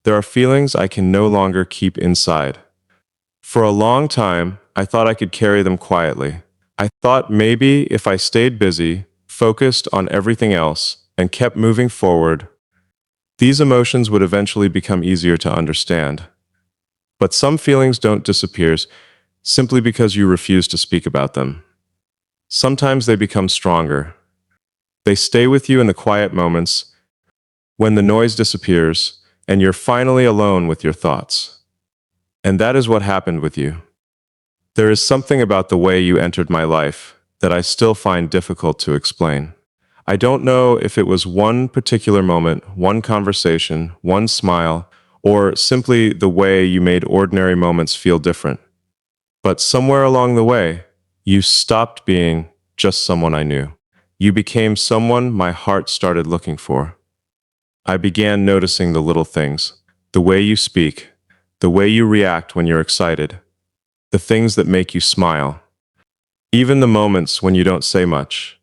There are feelings I can no longer keep inside. For a long time, I thought I could carry them quietly. I thought maybe if I stayed busy, focused on everything else, and kept moving forward, these emotions would eventually become easier to understand. But some feelings don't disappear simply because you refuse to speak about them. Sometimes they become stronger. They stay with you in the quiet moments, when the noise disappears, and you're finally alone with your thoughts. And that is what happened with you. There is something about the way you entered my life that I still find difficult to explain. I don't know if it was one particular moment, one conversation, one smile, or simply the way you made ordinary moments feel different. But somewhere along the way, you stopped being just someone I knew. You became someone my heart started looking for. I began noticing the little things, the way you speak, the way you react when you're excited, the things that make you smile, even the moments when you don't say much.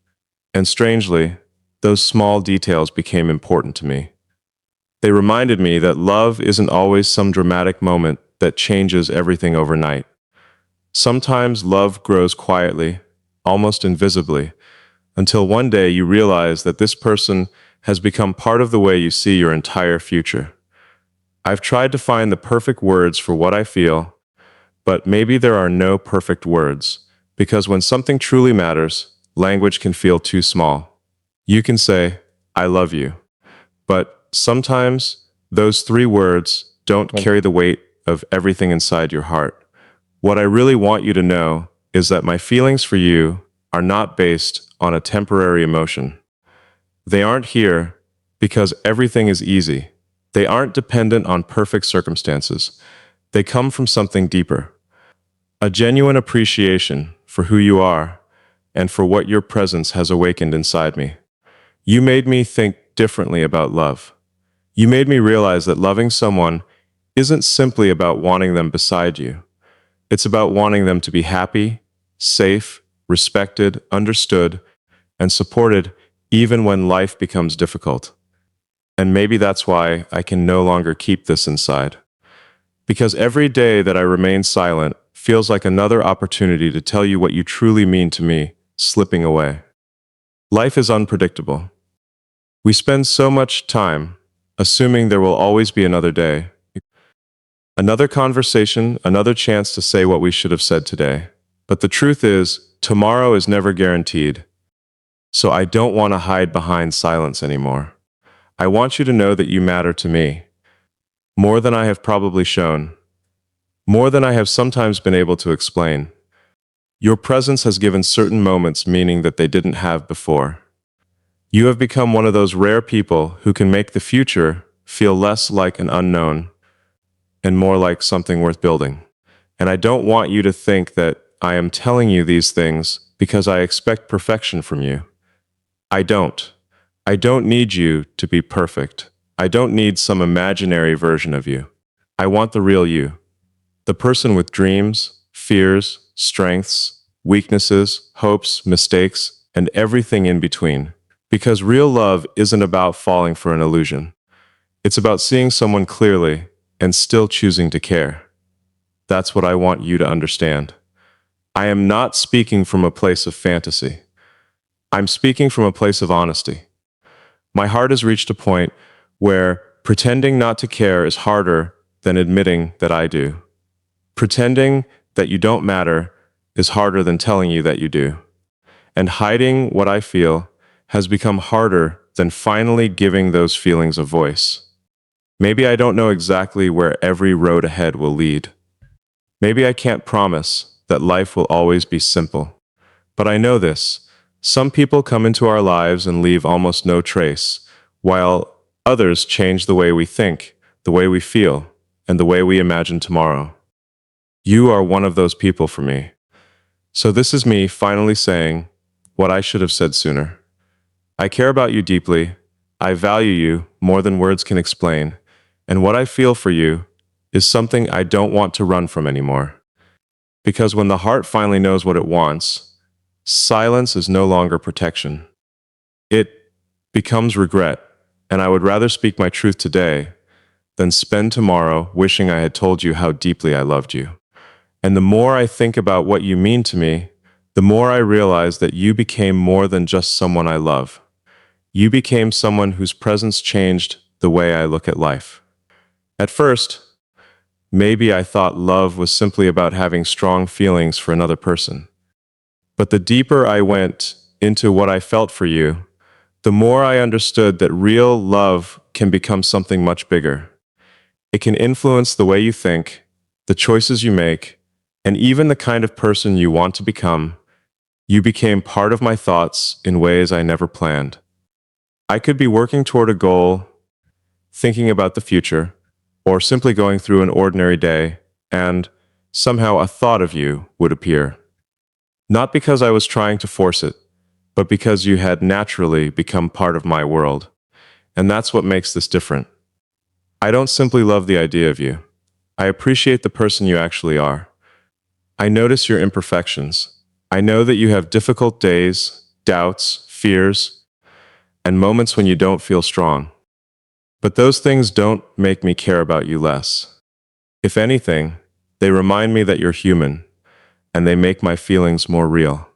And strangely, those small details became important to me. They reminded me that love isn't always some dramatic moment that changes everything overnight. Sometimes love grows quietly, almost invisibly, until one day you realize that this person has become part of the way you see your entire future. I've tried to find the perfect words for what I feel, but maybe there are no perfect words, because when something truly matters, language can feel too small. You can say, "I love you," but sometimes those three words don't carry the weight of everything inside your heart. What I really want you to know is that my feelings for you are not based on a temporary emotion. They aren't here because everything is easy. They aren't dependent on perfect circumstances. They come from something deeper. A genuine appreciation for who you are and for what your presence has awakened inside me. You made me think differently about love. You made me realize that loving someone isn't simply about wanting them beside you. It's about wanting them to be happy, safe, respected, understood, and supported even when life becomes difficult. And maybe that's why I can no longer keep this inside. Because every day that I remain silent feels like another opportunity to tell you what you truly mean to me slipping away. Life is unpredictable. We spend so much time assuming there will always be another day, another conversation, another chance to say what we should have said today. But the truth is, tomorrow is never guaranteed. So I don't want to hide behind silence anymore. I want you to know that you matter to me, more than I have probably shown, more than I have sometimes been able to explain. Your presence has given certain moments meaning that they didn't have before. You have become one of those rare people who can make the future feel less like an unknown and more like something worth building. And I don't want you to think that I am telling you these things because I expect perfection from you. I don't. I don't need you to be perfect. I don't need some imaginary version of you. I want the real you. The person with dreams, fears, strengths, weaknesses, hopes, mistakes, and everything in between. Because real love isn't about falling for an illusion. It's about seeing someone clearly and still choosing to care. That's what I want you to understand. I am not speaking from a place of fantasy. I'm speaking from a place of honesty. My heart has reached a point where pretending not to care is harder than admitting that I do. Pretending that you don't matter is harder than telling you that you do. And hiding what I feel has become harder than finally giving those feelings a voice. Maybe I don't know exactly where every road ahead will lead. Maybe I can't promise that life will always be simple. But I know this. Some people come into our lives and leave almost no trace, while others change the way we think, the way we feel, and the way we imagine tomorrow. You are one of those people for me. So this is me finally saying what I should have said sooner. I care about you deeply. I value you more than words can explain. And what I feel for you is something I don't want to run from anymore. Because when the heart finally knows what it wants, silence is no longer protection. It becomes regret, and I would rather speak my truth today than spend tomorrow wishing I had told you how deeply I loved you. And the more I think about what you mean to me, the more I realize that you became more than just someone I love. You became someone whose presence changed the way I look at life. At first, maybe I thought love was simply about having strong feelings for another person. But the deeper I went into what I felt for you, the more I understood that real love can become something much bigger. It can influence the way you think, the choices you make, and even the kind of person you want to become. You became part of my thoughts in ways I never planned. I could be working toward a goal, thinking about the future, or simply going through an ordinary day, and somehow a thought of you would appear. Not because I was trying to force it, but because you had naturally become part of my world. And that's what makes this different. I don't simply love the idea of you. I appreciate the person you actually are. I notice your imperfections. I know that you have difficult days, doubts, fears, and moments when you don't feel strong. But those things don't make me care about you less. If anything, they remind me that you're human, and they make my feelings more real.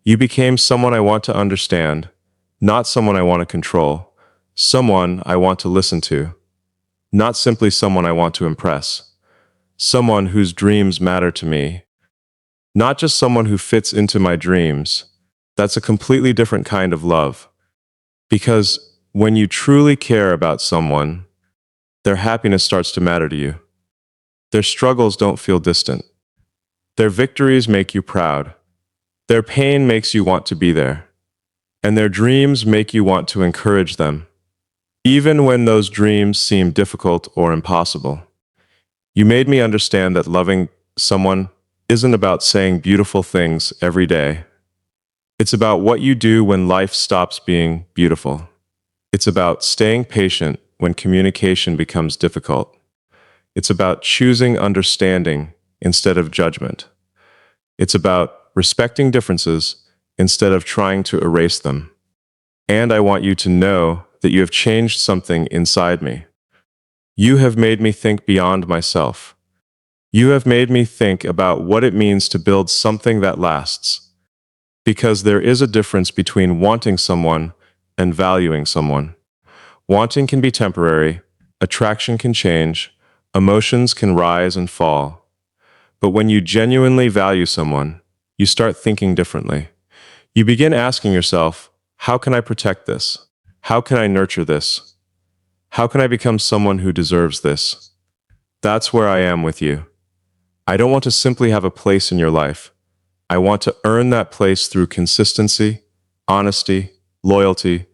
You became someone I want to understand, not someone I want to control, someone I want to listen to, not simply someone I want to impress, someone whose dreams matter to me, not just someone who fits into my dreams. That's a completely different kind of love. Because when you truly care about someone, their happiness starts to matter to you. Their struggles don't feel distant. Their victories make you proud. Their pain makes you want to be there. And their dreams make you want to encourage them, even when those dreams seem difficult or impossible. You made me understand that loving someone isn't about saying beautiful things every day. It's about what you do when life stops being beautiful. It's about staying patient when communication becomes difficult. It's about choosing understanding instead of judgment. It's about respecting differences instead of trying to erase them. And I want you to know that you have changed something inside me. You have made me think beyond myself. You have made me think about what it means to build something that lasts. Because there is a difference between wanting someone and valuing someone. Wanting can be temporary, attraction can change, emotions can rise and fall. But when you genuinely value someone, you start thinking differently. You begin asking yourself, how can I protect this? How can I nurture this? How can I become someone who deserves this? That's where I am with you. I don't want to simply have a place in your life. I want to earn that place through consistency, honesty, loyalty,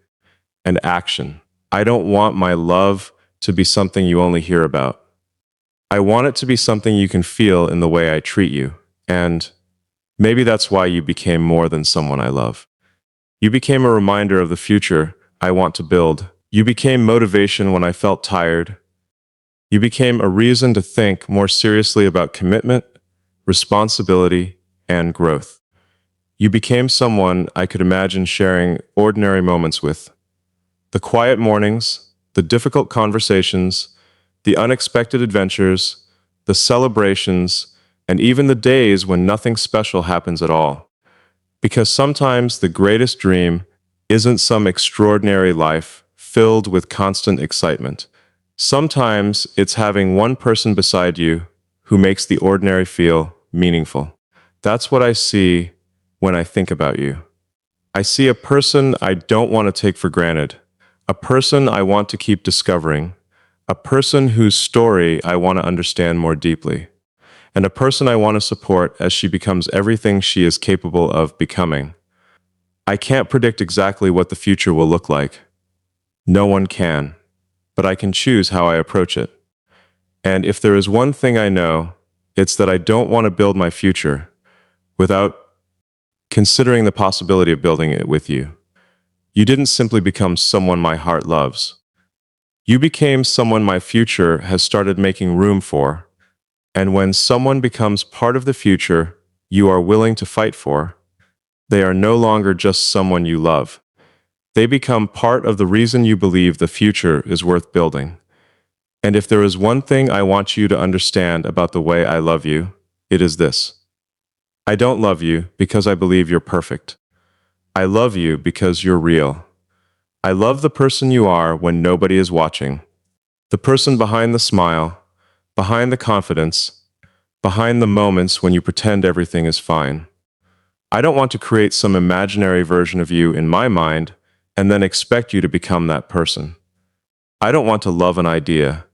and action. I don't want my love to be something you only hear about. I want it to be something you can feel in the way I treat you. And maybe that's why you became more than someone I love. You became a reminder of the future I want to build. You became motivation when I felt tired. You became a reason to think more seriously about commitment, responsibility, and growth. You became someone I could imagine sharing ordinary moments with. The quiet mornings, the difficult conversations, the unexpected adventures, the celebrations, and even the days when nothing special happens at all. Because sometimes the greatest dream isn't some extraordinary life filled with constant excitement. Sometimes it's having one person beside you who makes the ordinary feel meaningful. That's what I see when I think about you. I see a person I don't want to take for granted, a person I want to keep discovering, a person whose story I want to understand more deeply, and a person I want to support as she becomes everything she is capable of becoming. I can't predict exactly what the future will look like. No one can, but I can choose how I approach it. And if there is one thing I know, it's that I don't want to build my future without considering the possibility of building it with you. You didn't simply become someone my heart loves. You became someone my future has started making room for. And when someone becomes part of the future you are willing to fight for, they are no longer just someone you love. They become part of the reason you believe the future is worth building. And if there is one thing I want you to understand about the way I love you, it is this. I don't love you because I believe you're perfect. I love you because you're real. I love the person you are when nobody is watching. The person behind the smile, behind the confidence, behind the moments when you pretend everything is fine. I don't want to create some imaginary version of you in my mind and then expect you to become that person. I don't want to love an idea.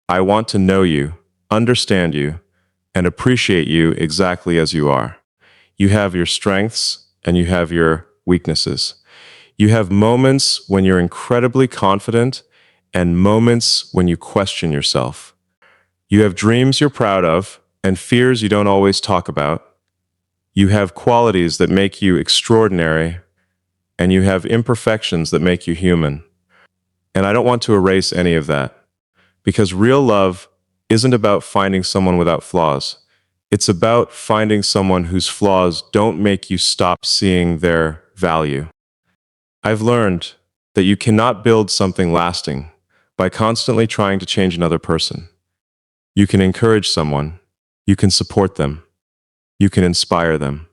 I want to know you, understand you, and appreciate you exactly as you are. You have your strengths and you have your weaknesses. You have moments when you're incredibly confident and moments when you question yourself. You have dreams you're proud of and fears you don't always talk about. You have qualities that make you extraordinary and you have imperfections that make you human. And I don't want to erase any of that because real love isn't about finding someone without flaws. It's about finding someone whose flaws don't make you stop seeing their value. I've learned that you cannot build something lasting by constantly trying to change another person. You can encourage someone, you can support them, you can inspire them,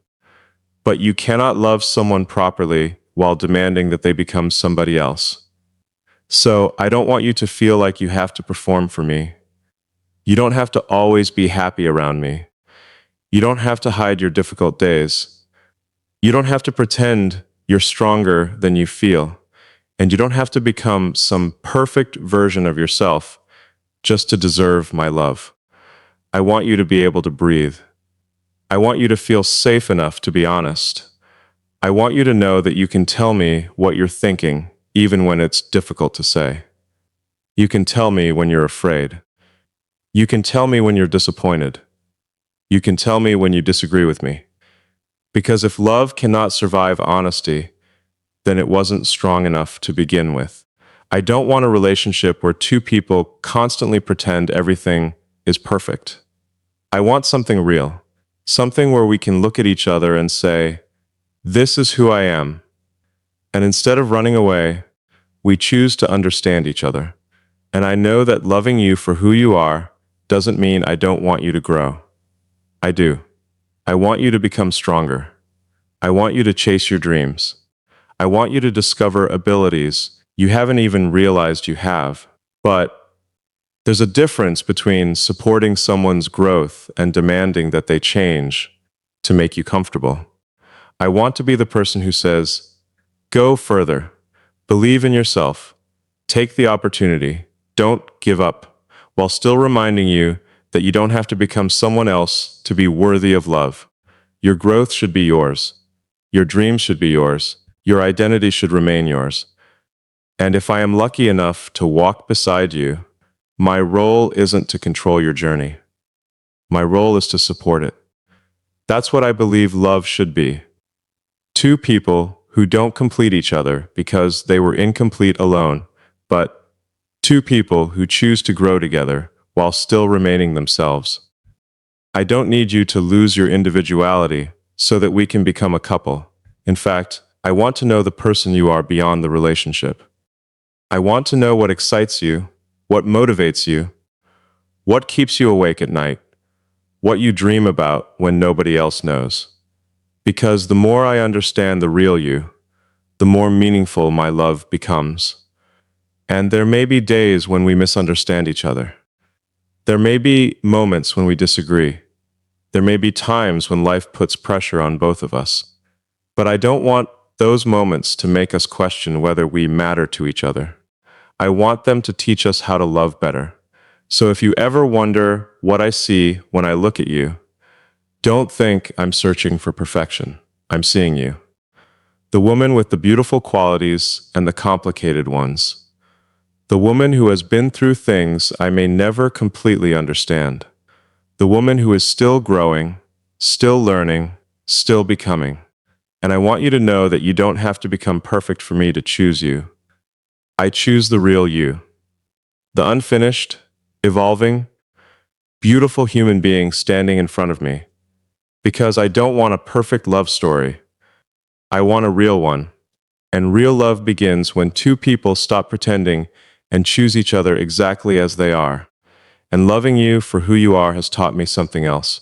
but you cannot love someone properly while demanding that they become somebody else. So I don't want you to feel like you have to perform for me. You don't have to always be happy around me. You don't have to hide your difficult days. You don't have to pretend you're stronger than you feel. And you don't have to become some perfect version of yourself just to deserve my love. I want you to be able to breathe. I want you to feel safe enough to be honest. I want you to know that you can tell me what you're thinking, even when it's difficult to say. You can tell me when you're afraid. You can tell me when you're disappointed. You can tell me when you disagree with me. Because if love cannot survive honesty, then it wasn't strong enough to begin with. I don't want a relationship where two people constantly pretend everything is perfect. I want something real, something where we can look at each other and say, "This is who I am." And instead of running away, we choose to understand each other. And I know that loving you for who you are doesn't mean I don't want you to grow. I do. I want you to become stronger. I want you to chase your dreams. I want you to discover abilities you haven't even realized you have. But there's a difference between supporting someone's growth and demanding that they change to make you comfortable. I want to be the person who says, "Go further. Believe in yourself. Take the opportunity. Don't give up," while still reminding you that you don't have to become someone else to be worthy of love. Your growth should be yours. Your dreams should be yours. Your identity should remain yours. And if I am lucky enough to walk beside you, my role isn't to control your journey. My role is to support it. That's what I believe love should be. Two people who don't complete each other because they were incomplete alone, but two people who choose to grow together while still remaining themselves. I don't need you to lose your individuality so that we can become a couple. In fact, I want to know the person you are beyond the relationship. I want to know what excites you, what motivates you, what keeps you awake at night, what you dream about when nobody else knows. Because the more I understand the real you, the more meaningful my love becomes. And there may be days when we misunderstand each other. There may be moments when we disagree. There may be times when life puts pressure on both of us. But I don't want those moments to make us question whether we matter to each other. I want them to teach us how to love better. So if you ever wonder what I see when I look at you, don't think I'm searching for perfection. I'm seeing you. The woman with the beautiful qualities and the complicated ones. The woman who has been through things I may never completely understand. The woman who is still growing, still learning, still becoming. And I want you to know that you don't have to become perfect for me to choose you. I choose the real you. The unfinished, evolving, beautiful human being standing in front of me. Because I don't want a perfect love story. I want a real one. And real love begins when two people stop pretending and choose each other exactly as they are. And loving you for who you are has taught me something else.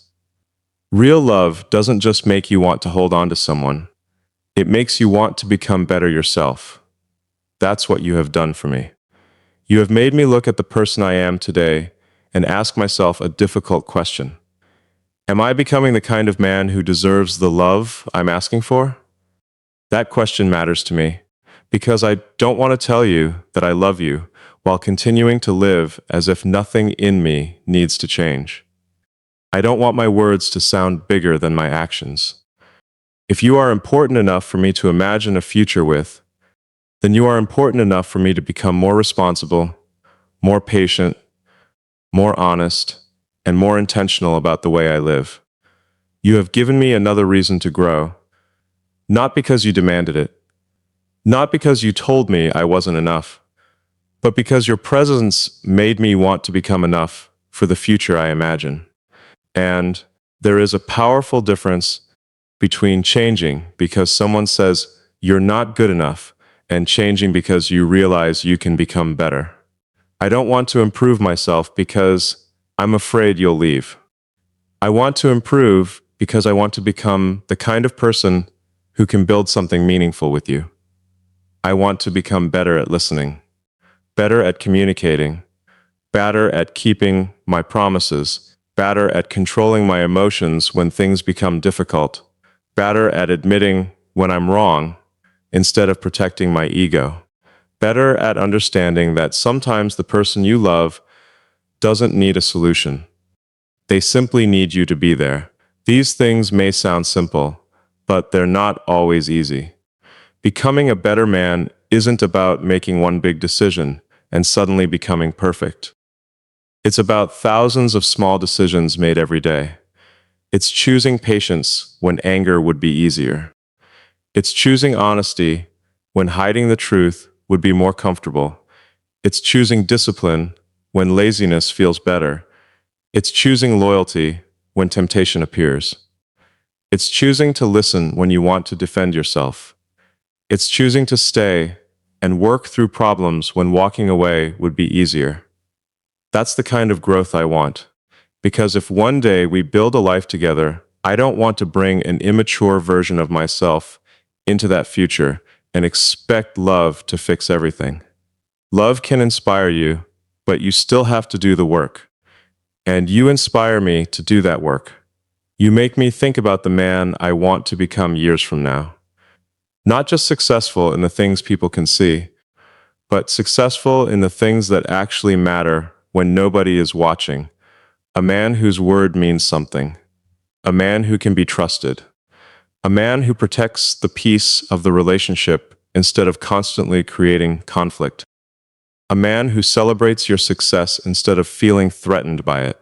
Real love doesn't just make you want to hold on to someone. It makes you want to become better yourself. That's what you have done for me. You have made me look at the person I am today and ask myself a difficult question. Am I becoming the kind of man who deserves the love I'm asking for? That question matters to me because I don't want to tell you that I love you while continuing to live as if nothing in me needs to change. I don't want my words to sound bigger than my actions. If you are important enough for me to imagine a future with, then you are important enough for me to become more responsible, more patient, more honest, and more intentional about the way I live. You have given me another reason to grow, not because you demanded it, not because you told me I wasn't enough, but because your presence made me want to become enough for the future I imagine. And there is a powerful difference between changing because someone says you're not good enough and changing because you realize you can become better. I don't want to improve myself because I'm afraid you'll leave. I want to improve because I want to become the kind of person who can build something meaningful with you. I want to become better at listening, better at communicating, better at keeping my promises, better at controlling my emotions when things become difficult, better at admitting when I'm wrong instead of protecting my ego, better at understanding that sometimes the person you love doesn't need a solution. They simply need you to be there. These things may sound simple, but they're not always easy. Becoming a better man isn't about making one big decision and suddenly becoming perfect. It's about thousands of small decisions made every day. It's choosing patience when anger would be easier. It's choosing honesty when hiding the truth would be more comfortable. It's choosing discipline when laziness feels better. It's choosing loyalty when temptation appears. It's choosing to listen when you want to defend yourself. It's choosing to stay and work through problems when walking away would be easier. That's the kind of growth I want. Because if one day we build a life together, I don't want to bring an immature version of myself into that future and expect love to fix everything. Love can inspire you, but you still have to do the work. And you inspire me to do that work. You make me think about the man I want to become years from now. Not just successful in the things people can see, but successful in the things that actually matter when nobody is watching. A man whose word means something. A man who can be trusted. A man who protects the peace of the relationship instead of constantly creating conflict. A man who celebrates your success instead of feeling threatened by it.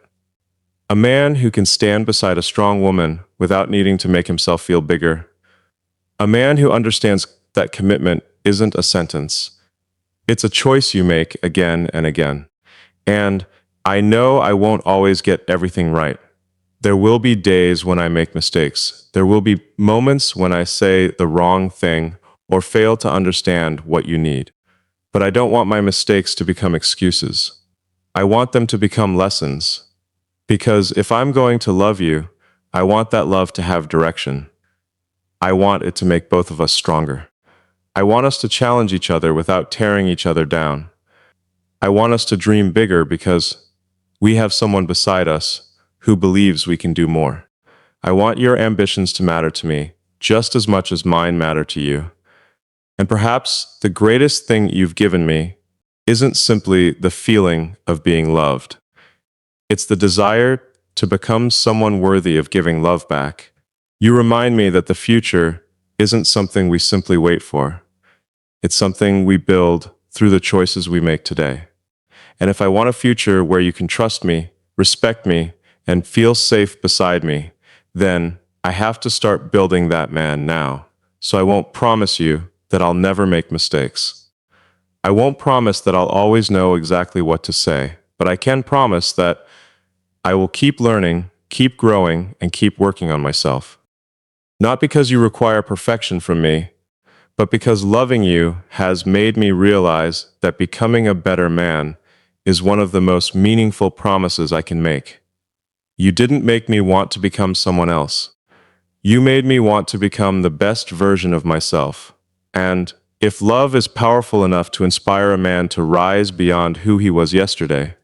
A man who can stand beside a strong woman without needing to make himself feel bigger. A man who understands that commitment isn't a sentence. It's a choice you make again and again. And I know I won't always get everything right. There will be days when I make mistakes. There will be moments when I say the wrong thing or fail to understand what you need. But I don't want my mistakes to become excuses. I want them to become lessons. Because if I'm going to love you, I want that love to have direction. I want it to make both of us stronger. I want us to challenge each other without tearing each other down. I want us to dream bigger because we have someone beside us who believes we can do more. I want your ambitions to matter to me just as much as mine matter to you. And perhaps the greatest thing you've given me isn't simply the feeling of being loved. It's the desire to become someone worthy of giving love back. You remind me that the future isn't something we simply wait for. It's something we build through the choices we make today. And if I want a future where you can trust me, respect me, and feel safe beside me, then I have to start building that man now. So I won't promise you that I'll never make mistakes. I won't promise that I'll always know exactly what to say, but I can promise that I will keep learning, keep growing, and keep working on myself. Not because you require perfection from me, but because loving you has made me realize that becoming a better man is one of the most meaningful promises I can make. You didn't make me want to become someone else. You made me want to become the best version of myself. And if love is powerful enough to inspire a man to rise beyond who he was yesterday,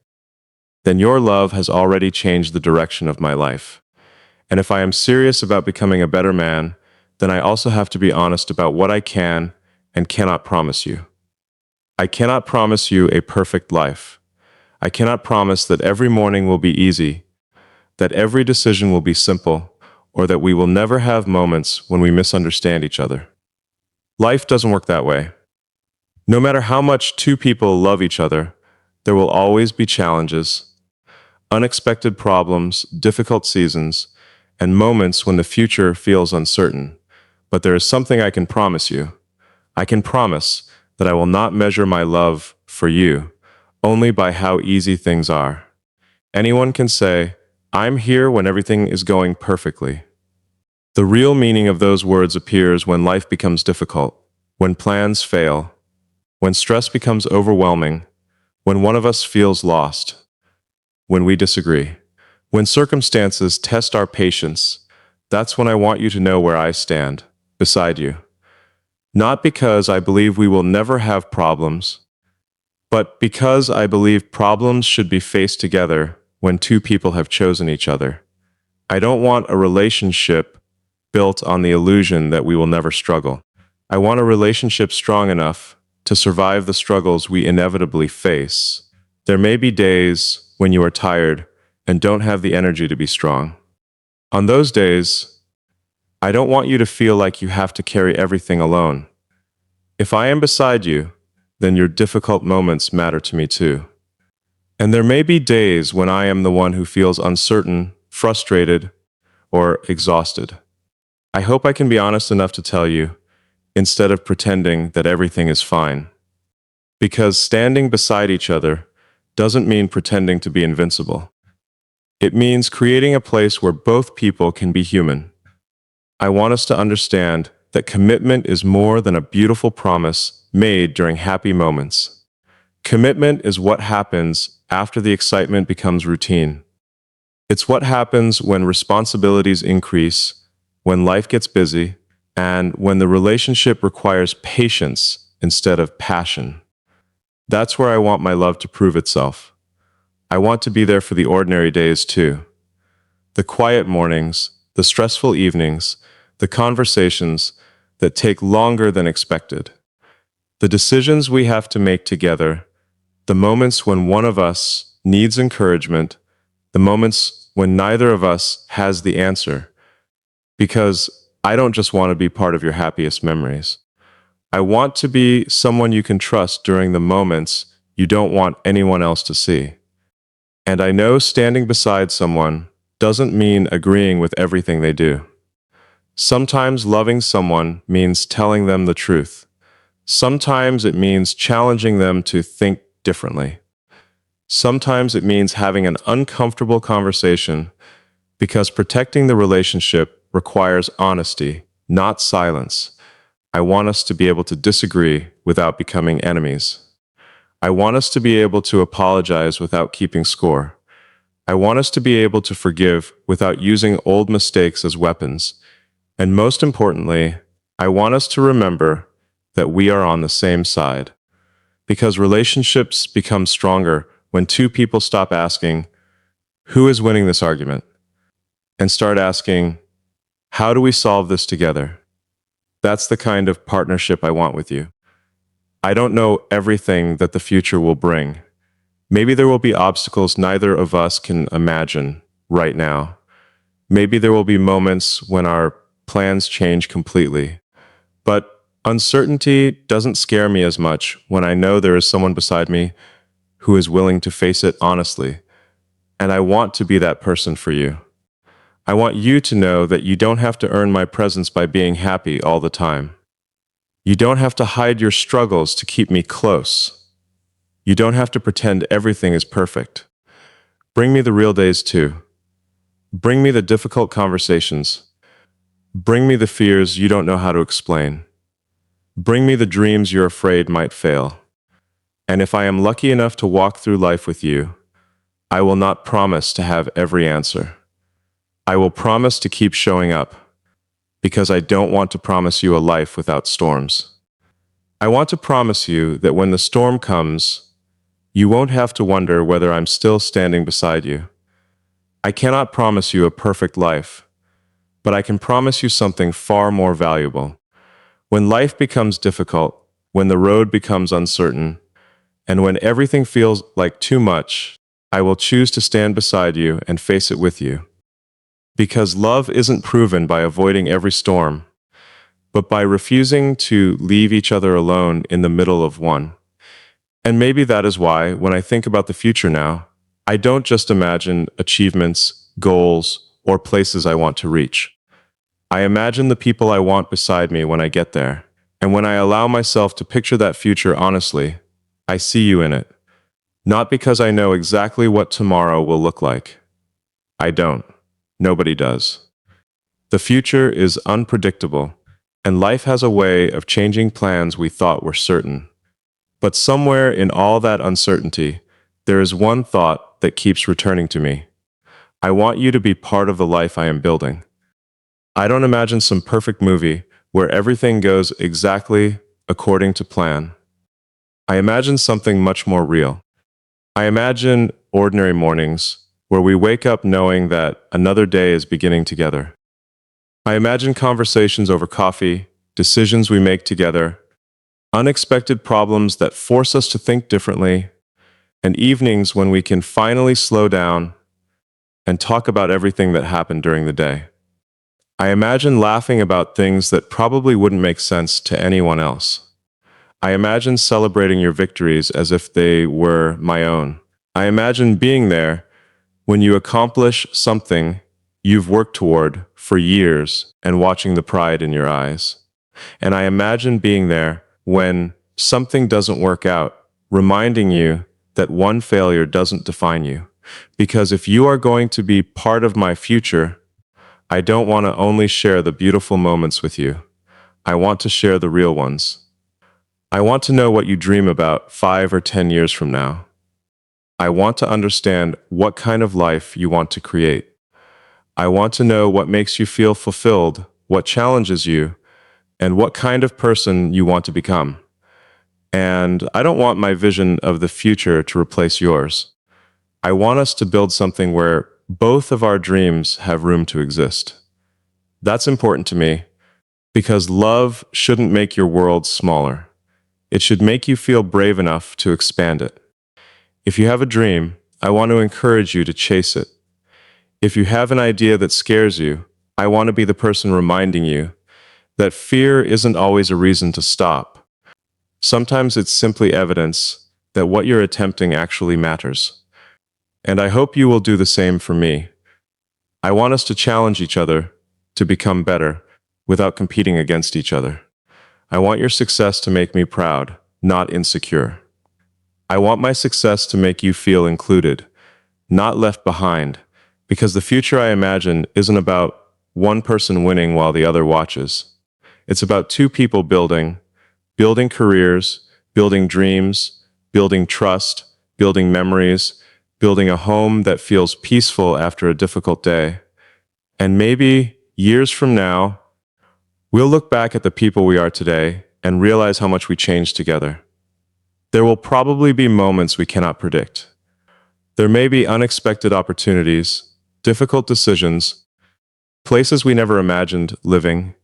then your love has already changed the direction of my life. And if I am serious about becoming a better man, then I also have to be honest about what I can and cannot promise you. I cannot promise you a perfect life. I cannot promise that every morning will be easy, that every decision will be simple, or that we will never have moments when we misunderstand each other. Life doesn't work that way. No matter how much two people love each other, there will always be challenges, unexpected problems, difficult seasons, and moments when the future feels uncertain. But there is something I can promise you. I can promise that I will not measure my love for you only by how easy things are. Anyone can say, "I'm here when everything is going perfectly." The real meaning of those words appears when life becomes difficult, when plans fail, when stress becomes overwhelming, when one of us feels lost, when we disagree, when circumstances test our patience. That's when I want you to know where I stand, beside you. Not because I believe we will never have problems, but because I believe problems should be faced together when two people have chosen each other. I don't want a relationship built on the illusion that we will never struggle. I want a relationship strong enough to survive the struggles we inevitably face. There may be days when you are tired and don't have the energy to be strong. On those days, I don't want you to feel like you have to carry everything alone. If I am beside you, then your difficult moments matter to me too. And there may be days when I am the one who feels uncertain, frustrated, or exhausted. I hope I can be honest enough to tell you, instead of pretending that everything is fine. Because standing beside each other doesn't mean pretending to be invincible. It means creating a place where both people can be human. I want us to understand that commitment is more than a beautiful promise made during happy moments. Commitment is what happens after the excitement becomes routine. It's what happens when responsibilities increase, when life gets busy, and when the relationship requires patience instead of passion. That's where I want my love to prove itself. I want to be there for the ordinary days too. The quiet mornings, the stressful evenings, the conversations that take longer than expected. The decisions we have to make together, the moments when one of us needs encouragement, the moments when neither of us has the answer. Because I don't just want to be part of your happiest memories. I want to be someone you can trust during the moments you don't want anyone else to see. And I know standing beside someone doesn't mean agreeing with everything they do. Sometimes loving someone means telling them the truth. Sometimes it means challenging them to think differently. Sometimes it means having an uncomfortable conversation because protecting the relationship requires honesty, not silence. I want us to be able to disagree without becoming enemies. I want us to be able to apologize without keeping score. I want us to be able to forgive without using old mistakes as weapons. And most importantly, I want us to remember that we are on the same side. Because relationships become stronger when two people stop asking, "Who is winning this argument?" and start asking, "How do we solve this together?" That's the kind of partnership I want with you. I don't know everything that the future will bring. Maybe there will be obstacles neither of us can imagine right now. Maybe there will be moments when our plans change completely. But uncertainty doesn't scare me as much when I know there is someone beside me who is willing to face it honestly. And I want to be that person for you. I want you to know that you don't have to earn my presence by being happy all the time. You don't have to hide your struggles to keep me close. You don't have to pretend everything is perfect. Bring me the real days too. Bring me the difficult conversations. Bring me the fears you don't know how to explain. Bring me the dreams you're afraid might fail. And if I am lucky enough to walk through life with you, I will not promise to have every answer. I will promise to keep showing up, because I don't want to promise you a life without storms. I want to promise you that when the storm comes, you won't have to wonder whether I'm still standing beside you. I cannot promise you a perfect life, but I can promise you something far more valuable. When life becomes difficult, when the road becomes uncertain, and when everything feels like too much, I will choose to stand beside you and face it with you. Because love isn't proven by avoiding every storm, but by refusing to leave each other alone in the middle of one. And maybe that is why, when I think about the future now, I don't just imagine achievements, goals, or places I want to reach. I imagine the people I want beside me when I get there. And when I allow myself to picture that future honestly, I see you in it. Not because I know exactly what tomorrow will look like. I don't. Nobody does. The future is unpredictable, and life has a way of changing plans we thought were certain. But somewhere in all that uncertainty, there is one thought that keeps returning to me. I want you to be part of the life I am building. I don't imagine some perfect movie where everything goes exactly according to plan. I imagine something much more real. I imagine ordinary mornings where we wake up knowing that another day is beginning together. I imagine conversations over coffee, decisions we make together, unexpected problems that force us to think differently, and evenings when we can finally slow down and talk about everything that happened during the day. I imagine laughing about things that probably wouldn't make sense to anyone else. I imagine celebrating your victories as if they were my own. I imagine being there when you accomplish something you've worked toward for years and watching the pride in your eyes. And I imagine being there when something doesn't work out, reminding you that one failure doesn't define you. Because if you are going to be part of my future, I don't want to only share the beautiful moments with you. I want to share the real ones. I want to know what you dream about 5 or 10 years from now. I want to understand what kind of life you want to create. I want to know what makes you feel fulfilled, what challenges you, and what kind of person you want to become. And I don't want my vision of the future to replace yours. I want us to build something where both of our dreams have room to exist. That's important to me because love shouldn't make your world smaller. It should make you feel brave enough to expand it. If you have a dream, I want to encourage you to chase it. If you have an idea that scares you, I want to be the person reminding you that fear isn't always a reason to stop. Sometimes it's simply evidence that what you're attempting actually matters. And I hope you will do the same for me. I want us to challenge each other to become better without competing against each other. I want your success to make me proud, not insecure. I want my success to make you feel included, not left behind, because the future I imagine isn't about one person winning while the other watches. It's about two people building careers, building dreams, building trust, building memories, building a home that feels peaceful after a difficult day. And maybe years from now, we'll look back at the people we are today and realize how much we changed together. There will probably be moments we cannot predict. There may be unexpected opportunities, difficult decisions, places we never imagined living,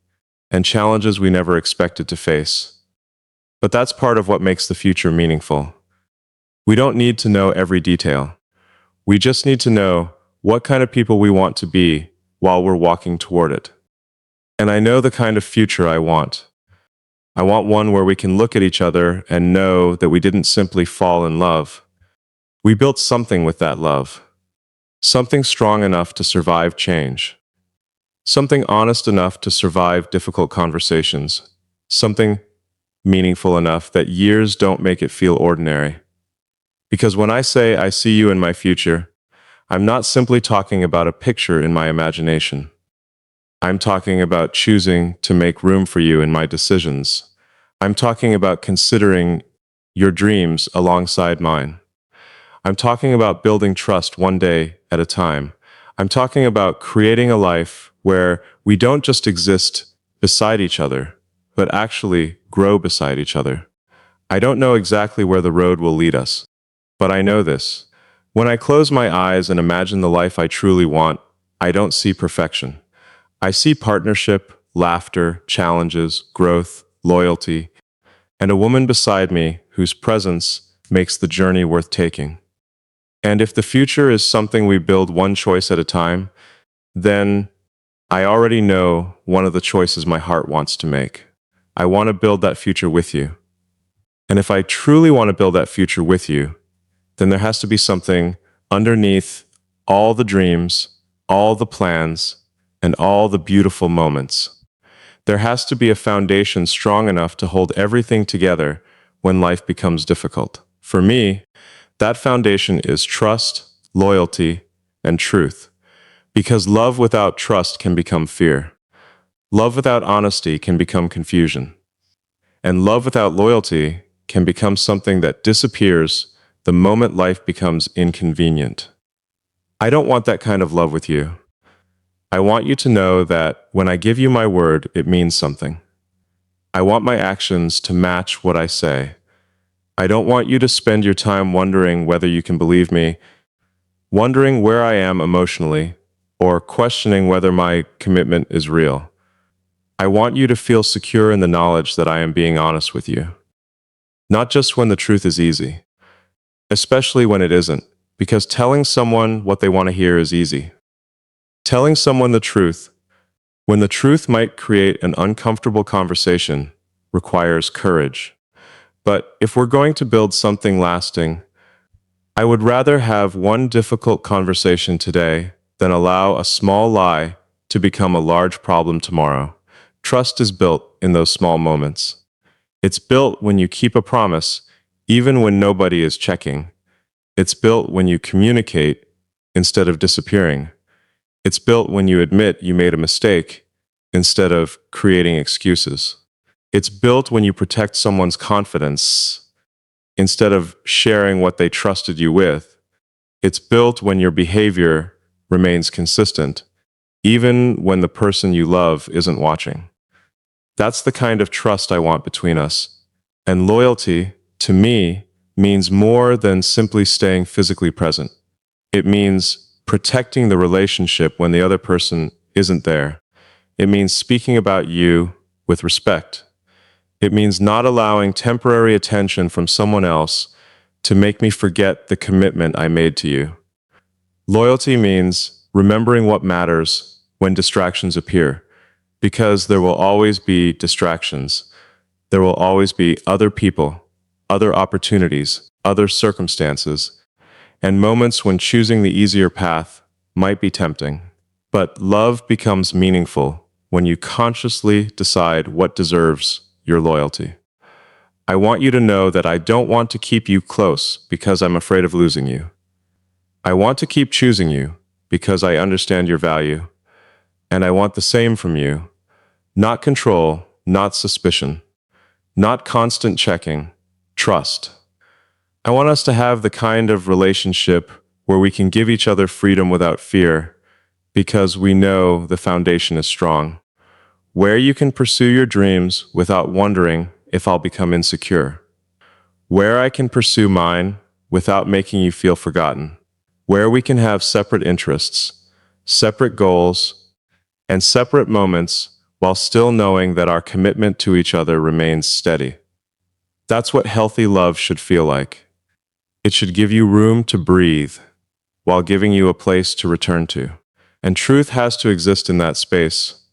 and challenges we never expected to face. But that's part of what makes the future meaningful. We don't need to know every detail. We just need to know what kind of people we want to be while we're walking toward it. And I know the kind of future I want. I want one where we can look at each other and know that we didn't simply fall in love. We built something with that love. Something strong enough to survive change. Something honest enough to survive difficult conversations. Something meaningful enough that years don't make it feel ordinary. Because when I say I see you in my future, I'm not simply talking about a picture in my imagination. I'm talking about choosing to make room for you in my decisions. I'm talking about considering your dreams alongside mine. I'm talking about building trust one day at a time. I'm talking about creating a life where we don't just exist beside each other, but actually grow beside each other. I don't know exactly where the road will lead us, but I know this. When I close my eyes and imagine the life I truly want, I don't see perfection. I see partnership, laughter, challenges, growth, loyalty, and a woman beside me whose presence makes the journey worth taking. And if the future is something we build one choice at a time, then I already know one of the choices my heart wants to make. I want to build that future with you. And if I truly want to build that future with you, then there has to be something underneath all the dreams, all the plans, and all the beautiful moments. There has to be a foundation strong enough to hold everything together when life becomes difficult. For me, that foundation is trust, loyalty, and truth. Because love without trust can become fear. Love without honesty can become confusion. And love without loyalty can become something that disappears the moment life becomes inconvenient. I don't want that kind of love with you. I want you to know that when I give you my word, it means something. I want my actions to match what I say. I don't want you to spend your time wondering whether you can believe me, wondering where I am emotionally, or questioning whether my commitment is real. I want you to feel secure in the knowledge that I am being honest with you. Not just when the truth is easy, especially when it isn't, because telling someone what they want to hear is easy. Telling someone the truth, when the truth might create an uncomfortable conversation, requires courage. But if we're going to build something lasting, I would rather have one difficult conversation today than allow a small lie to become a large problem tomorrow. Trust is built in those small moments. It's built when you keep a promise, even when nobody is checking. It's built when you communicate instead of disappearing. It's built when you admit you made a mistake instead of creating excuses. It's built when you protect someone's confidence instead of sharing what they trusted you with. It's built when your behavior remains consistent, even when the person you love isn't watching. That's the kind of trust I want between us. And loyalty, to me, means more than simply staying physically present. It means protecting the relationship when the other person isn't there. It means speaking about you with respect. It means not allowing temporary attention from someone else to make me forget the commitment I made to you. Loyalty means remembering what matters when distractions appear, because there will always be distractions. There will always be other people, other opportunities, other circumstances, and moments when choosing the easier path might be tempting. But love becomes meaningful when you consciously decide what deserves your loyalty. I want you to know that I don't want to keep you close because I'm afraid of losing you. I want to keep choosing you because I understand your value, and I want the same from you. Not control, not suspicion, not constant checking, trust. I want us to have the kind of relationship where we can give each other freedom without fear because we know the foundation is strong. Where you can pursue your dreams without wondering if I'll become insecure. Where I can pursue mine without making you feel forgotten. Where we can have separate interests, separate goals, and separate moments while still knowing that our commitment to each other remains steady. That's what healthy love should feel like. It should give you room to breathe while giving you a place to return to. And truth has to exist in that space.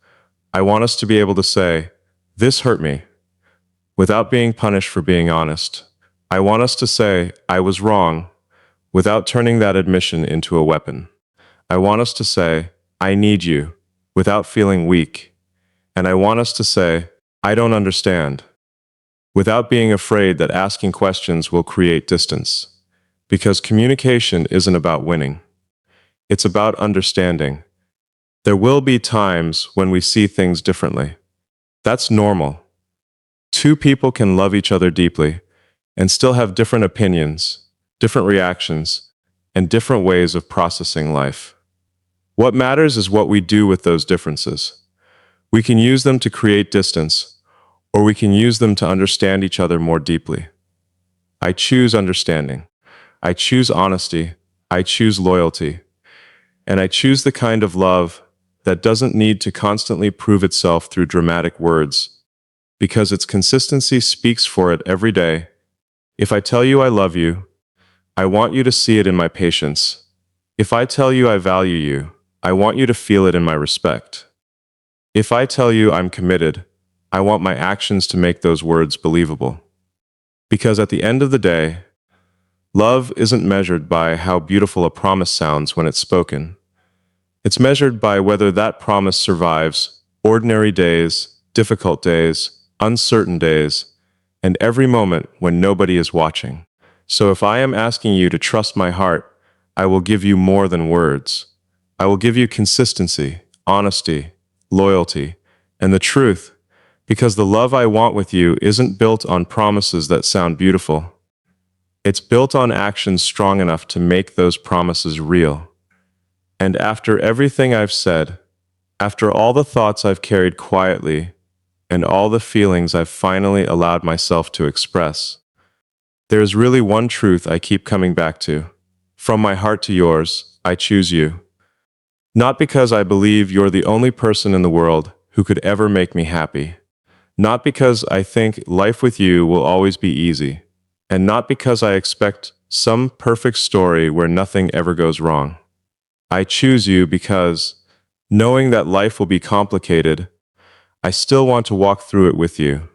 I want us to be able to say, "This hurt me," without being punished for being honest. I want us to say, "I was wrong," without turning that admission into a weapon. I want us to say, "I need you," without feeling weak. And I want us to say, "I don't understand," without being afraid that asking questions will create distance. Because communication isn't about winning. It's about understanding. There will be times when we see things differently. That's normal. Two people can love each other deeply and still have different opinions, different reactions, and different ways of processing life. What matters is what we do with those differences. We can use them to create distance, or we can use them to understand each other more deeply. I choose understanding. I choose honesty. I choose loyalty. And I choose the kind of love that doesn't need to constantly prove itself through dramatic words, because its consistency speaks for it every day. If I tell you I love you, I want you to see it in my patience. If I tell you I value you, I want you to feel it in my respect. If I tell you I'm committed, I want my actions to make those words believable. Because at the end of the day, love isn't measured by how beautiful a promise sounds when it's spoken. It's measured by whether that promise survives ordinary days, difficult days, uncertain days, and every moment when nobody is watching. So if I am asking you to trust my heart, I will give you more than words. I will give you consistency, honesty, loyalty, and the truth, because the love I want with you isn't built on promises that sound beautiful. It's built on actions strong enough to make those promises real. And after everything I've said, after all the thoughts I've carried quietly, and all the feelings I've finally allowed myself to express, there is really one truth I keep coming back to. From my heart to yours, I choose you. Not because I believe you're the only person in the world who could ever make me happy. Not because I think life with you will always be easy. And not because I expect some perfect story where nothing ever goes wrong. I choose you because, knowing that life will be complicated, I still want to walk through it with you.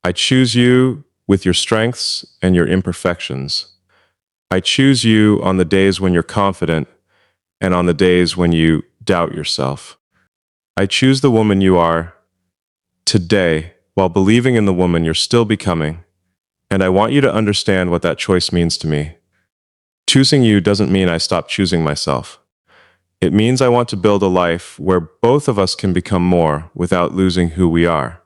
I choose you with your strengths and your imperfections. I choose you on the days when you're confident and on the days when you doubt yourself. I choose the woman you are today while believing in the woman you're still becoming, and I want you to understand what that choice means to me. Choosing you doesn't mean I stop choosing myself. It means I want to build a life where both of us can become more without losing who we are.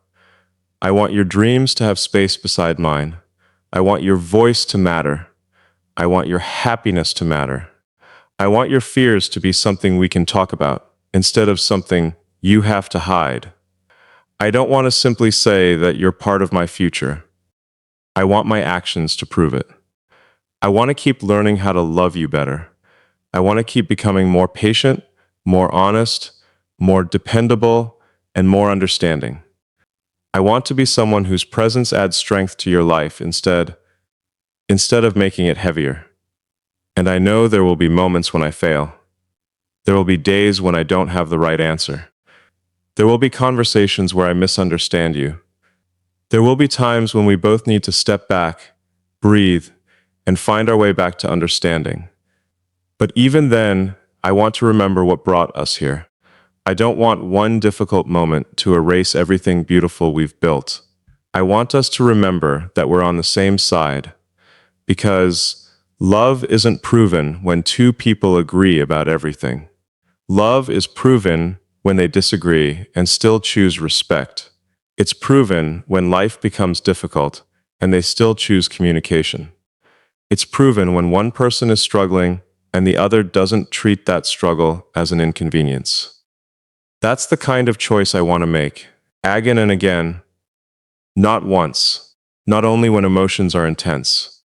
I want your dreams to have space beside mine. I want your voice to matter. I want your happiness to matter. I want your fears to be something we can talk about instead of something you have to hide. I don't want to simply say that you're part of my future. I want my actions to prove it. I want to keep learning how to love you better. I want to keep becoming more patient, more honest, more dependable, and more understanding. I want to be someone whose presence adds strength to your life instead of making it heavier. And I know there will be moments when I fail. There will be days when I don't have the right answer. There will be conversations where I misunderstand you. There will be times when we both need to step back, breathe, and find our way back to understanding. But even then, I want to remember what brought us here. I don't want one difficult moment to erase everything beautiful we've built. I want us to remember that we're on the same side, because love isn't proven when two people agree about everything. Love is proven when they disagree and still choose respect. It's proven when life becomes difficult and they still choose communication. It's proven when one person is struggling and the other doesn't treat that struggle as an inconvenience. That's the kind of choice I want to make, again and again, not once, not only when emotions are intense.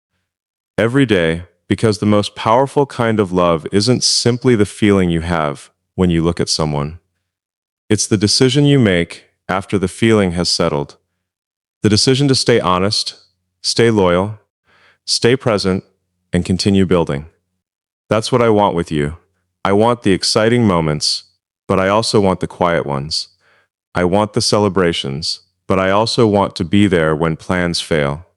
Every day, because the most powerful kind of love isn't simply the feeling you have when you look at someone. It's the decision you make after the feeling has settled. The decision to stay honest, stay loyal, stay present, and continue building. That's what I want with you. I want the exciting moments, but I also want the quiet ones. I want the celebrations, but I also want to be there when plans fail.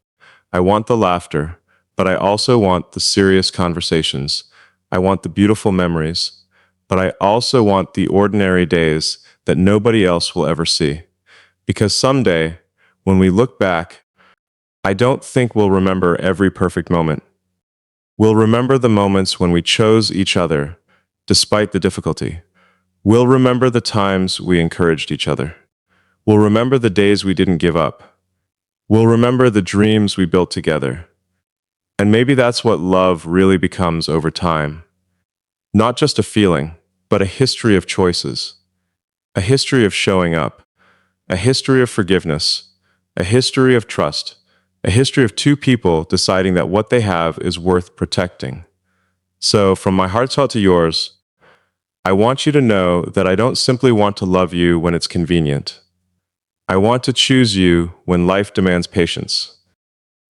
I want the laughter, but I also want the serious conversations. I want the beautiful memories, but I also want the ordinary days that nobody else will ever see. Because someday, when we look back, I don't think we'll remember every perfect moment. We'll remember the moments when we chose each other, despite the difficulty. We'll remember the times we encouraged each other. We'll remember the days we didn't give up. We'll remember the dreams we built together. And maybe that's what love really becomes over time. Not just a feeling, but a history of choices, a history of showing up, a history of forgiveness, a history of trust, a history of two people deciding that what they have is worth protecting. So, from my heartfelt to yours, I want you to know that I don't simply want to love you when it's convenient. I want to choose you when life demands patience.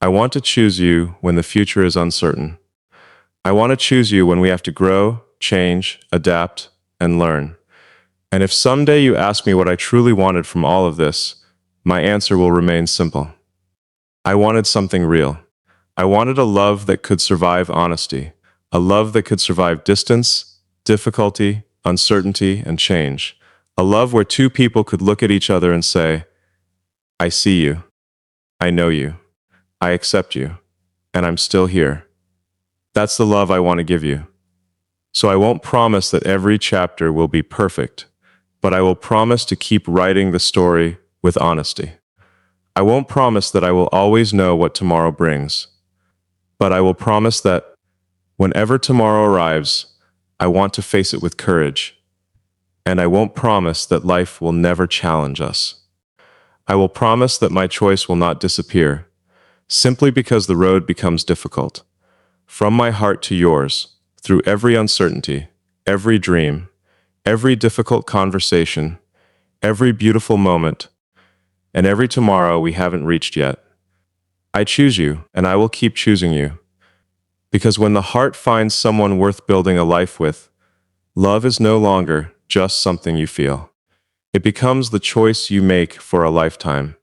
I want to choose you when the future is uncertain. I want to choose you when we have to grow, change, adapt, and learn. And if someday you ask me what I truly wanted from all of this, my answer will remain simple. I wanted something real. I wanted a love that could survive honesty, a love that could survive distance, difficulty, uncertainty, and change. A love where two people could look at each other and say, I see you, I know you, I accept you, and I'm still here. That's the love I want to give you. So I won't promise that every chapter will be perfect, but I will promise to keep writing the story with honesty. I won't promise that I will always know what tomorrow brings, but I will promise that whenever tomorrow arrives, I want to face it with courage. And I won't promise that life will never challenge us. I will promise that my choice will not disappear, simply because the road becomes difficult. From my heart to yours, through every uncertainty, every dream, every difficult conversation, every beautiful moment, and every tomorrow we haven't reached yet. I choose you, and I will keep choosing you. Because when the heart finds someone worth building a life with, love is no longer just something you feel. It becomes the choice you make for a lifetime.